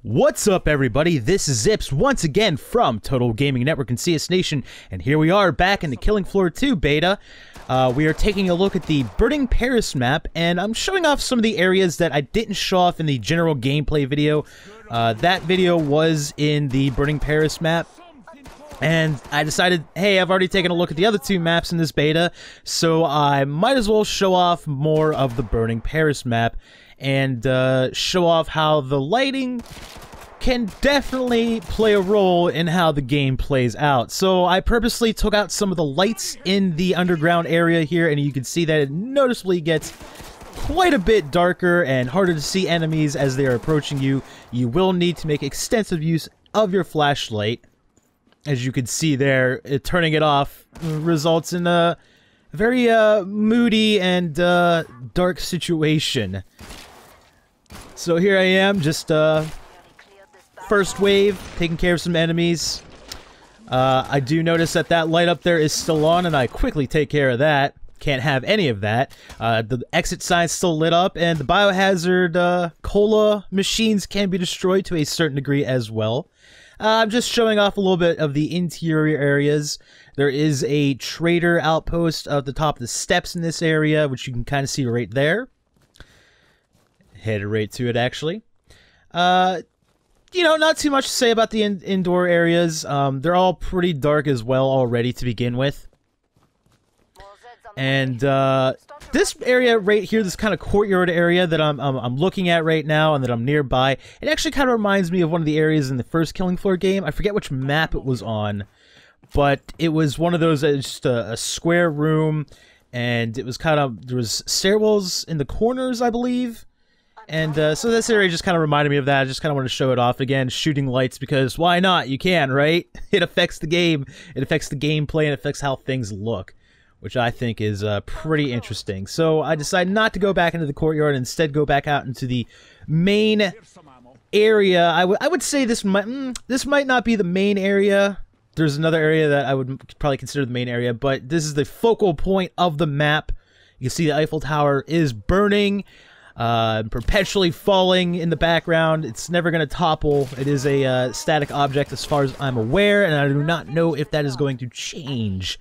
What's up, everybody? This is Zips once again from Total Gaming Network and CS Nation, and here we are back in the Killing Floor 2 beta. We are taking a look at the Burning Paris map, and I'm showing off some of the areas that I didn't show off in the general gameplay video. That video was in the Burning Paris map, and I decided, hey, I've already taken a look at the other two maps in this beta, so I might as well show off more of the Burning Paris map and show off how the lighting can definitely play a role in how the game plays out. So I purposely took out some of the lights in the underground area here, and you can see that it noticeably gets quite a bit darker and harder to see enemies as they are approaching you. You will need to make extensive use of your flashlight. As you can see there, turning it off results in a very moody and dark situation. So here I am, just first wave, taking care of some enemies. I do notice that that light up there is still on, and I quickly take care of that. Can't have any of that. The exit sign's still lit up, and the biohazard cola machines can be destroyed to a certain degree as well. I'm just showing off a little bit of the interior areas. There is a trader outpost at the top of the steps in this area, which you can kind of see right there. Headed right to it, actually. You know, not too much to say about the indoor areas. They're all pretty dark as well already to begin with. And this area right here, this kind of courtyard area that I'm looking at right now and that I'm nearby, it actually kind of reminds me of one of the areas in the first Killing Floor game. I forget which map it was on, but it was one of those, just a square room, and it was kind of, there was stairwells in the corners, I believe. And so this area just kind of reminded me of that. I just kind of want to show it off again, shooting lights, because why not? You can, right? It affects the game, it affects the gameplay, and it affects how things look, which I think is pretty interesting. So I decided not to go back into the courtyard, and instead go back out into the main area. I would say this might not be the main area. There's another area that I would probably consider the main area, but this is the focal point of the map. You can see the Eiffel Tower is burning, perpetually falling in the background. It's never going to topple. It is a static object as far as I'm aware, and I do not know if that is going to change.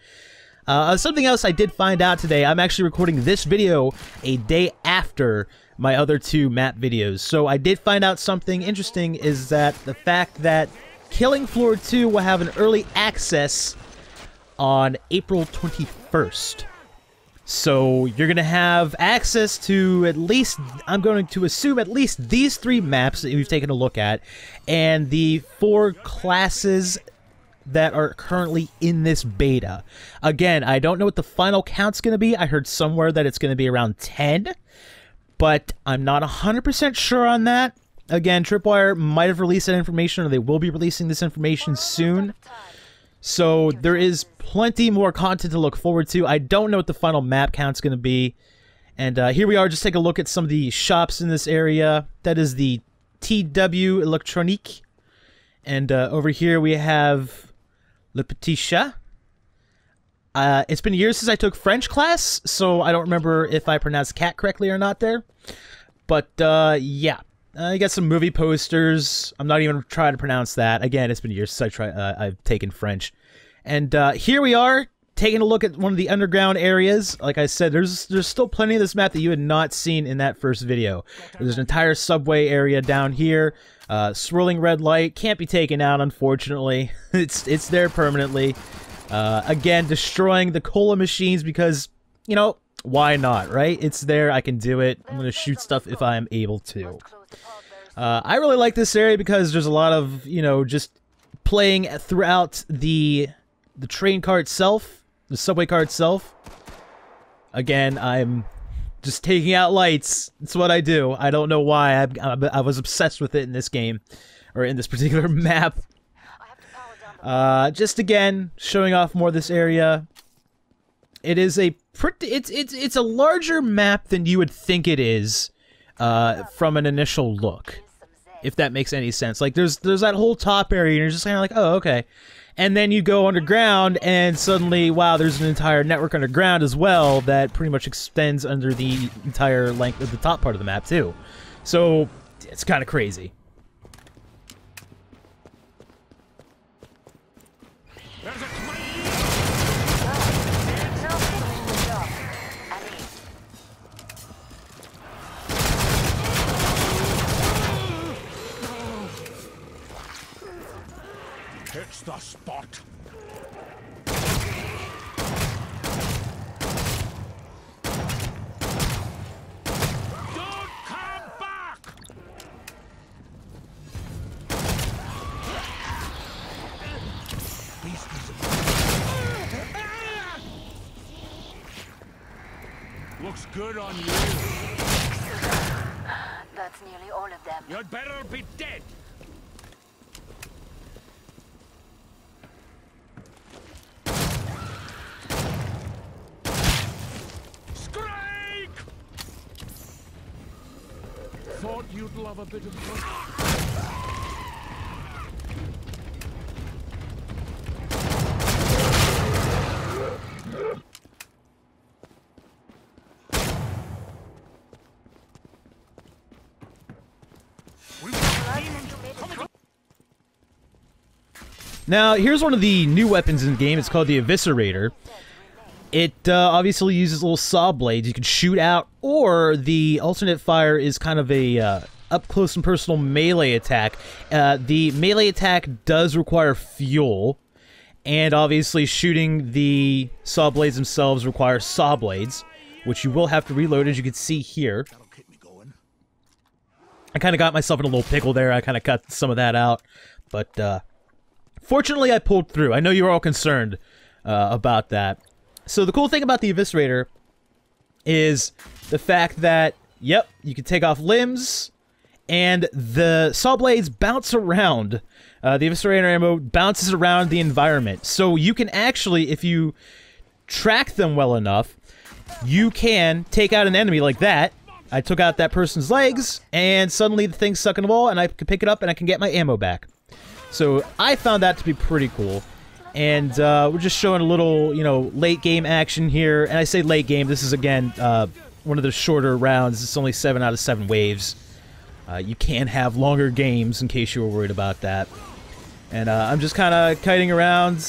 Something else I did find out today, I'm actually recording this video a day after my other two map videos. So I did find out something interesting, is that the fact that Killing Floor 2 will have an early access on April 21st. So you're going to have access to at least, I'm going to assume, at least these three maps that we've taken a look at, and the 4 classes that are currently in this beta. Again, I don't know what the final count's going to be. I heard somewhere that it's going to be around 10, but I'm not 100% sure on that. Again, Tripwire might have released that information, or they will be releasing this information soon. So there is plenty more content to look forward to. I don't know what the final map count's going to be. And here we are, just take a look at some of the shops in this area. That is the TW Electronique. And over here we have Le Petit Chat. It's been years since I took French class, so I don't remember if I pronounced cat correctly or not there. But yeah. You got some movie posters. I'm not even trying to pronounce that. Again, it's been years since I've taken French. And here we are, taking a look at one of the underground areas. Like I said, there's still plenty of this map that you had not seen in that first video. There's an entire subway area down here. Swirling red light, can't be taken out, unfortunately. It's there permanently. Again, destroying the cola machines because, you know, why not, right? It's there, I can do it. I'm gonna shoot stuff if I'm able to. I really like this area because there's a lot of, you know, just playing throughout the train car itself, the subway car itself. Again, I'm just taking out lights. It's what I do. I don't know why. I was obsessed with it in this game, or in this particular map. Just again, showing off more of this area. It is a pretty, it's a larger map than you would think it is, from an initial look, if that makes any sense. Like there's that whole top area, and you're just kind of like, oh, okay. And then you go underground, and suddenly, wow, there's an entire network underground as well that pretty much extends under the entire length of the top part of the map too. So it's kind of crazy. It's the spot. Don't come back! Looks good on you. That's nearly all of them. You'd better be dead. Strike! Thought you'd love a bit of fun. Now, here's one of the new weapons in the game. It's called the Eviscerator. It obviously uses little saw blades you can shoot out, or the alternate fire is kind of a up-close and personal melee attack. The melee attack does require fuel, and obviously shooting the saw blades themselves requires saw blades, which you will have to reload, as you can see here. I kind of got myself in a little pickle there. I kind of cut some of that out, but fortunately, I pulled through. I know you were all concerned about that. So the cool thing about the Eviscerator is the fact that, yep, you can take off limbs, and the saw blades bounce around. The Eviscerator ammo bounces around the environment. So you can actually, if you track them well enough, you can take out an enemy like that. I took out that person's legs, and suddenly the thing's stuck in the wall, and I can pick it up, and I can get my ammo back. So I found that to be pretty cool, and we're just showing a little, you know, late game action here. And I say late game. This is again one of the shorter rounds. It's only 7 out of 7 waves. You can have longer games in case you were worried about that. And I'm just kind of kiting around,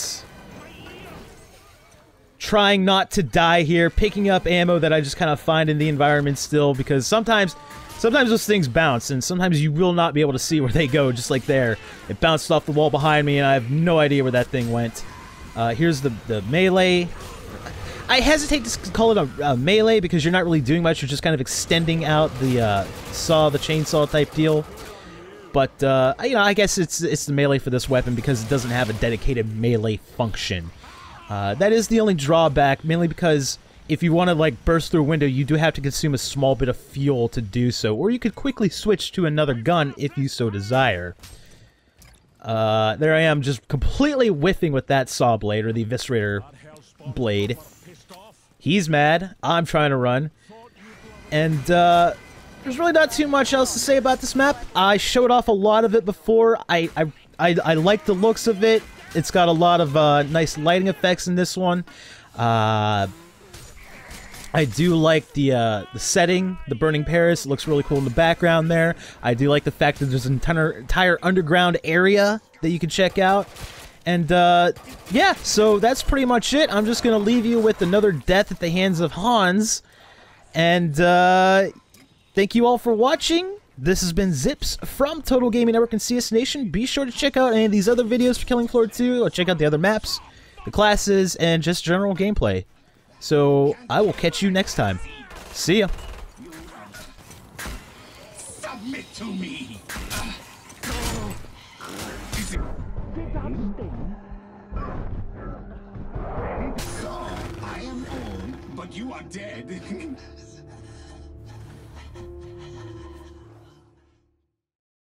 trying not to die here, picking up ammo that I just kind of find in the environment still, because sometimes those things bounce, and sometimes you will not be able to see where they go, just like there. It bounced off the wall behind me, and I have no idea where that thing went. Here's the melee. I hesitate to call it a melee, because you're not really doing much. You're just kind of extending out the chainsaw type deal. But, you know, I guess it's the melee for this weapon, because it doesn't have a dedicated melee function. That is the only drawback, mainly because if you want to, like, burst through a window, you do have to consume a small bit of fuel to do so, or you could quickly switch to another gun if you so desire. There I am, just completely whiffing with that saw blade, or the Eviscerator blade. He's mad. I'm trying to run. And, there's really not too much else to say about this map. I showed off a lot of it before. I like the looks of it. It's got a lot of nice lighting effects in this one. I do like the setting, the burning Paris. It looks really cool in the background there. I do like the fact that there's an entire underground area that you can check out. And yeah, so that's pretty much it. I'm just gonna leave you with another death at the hands of Hans. And thank you all for watching. This has been Zips from Total Gaming Network and CS Nation. Be sure to check out any of these other videos for Killing Floor 2, or check out the other maps, the classes, and just general gameplay. So, I will catch you next time. See ya. Submit to me. So, I am old, but you are dead.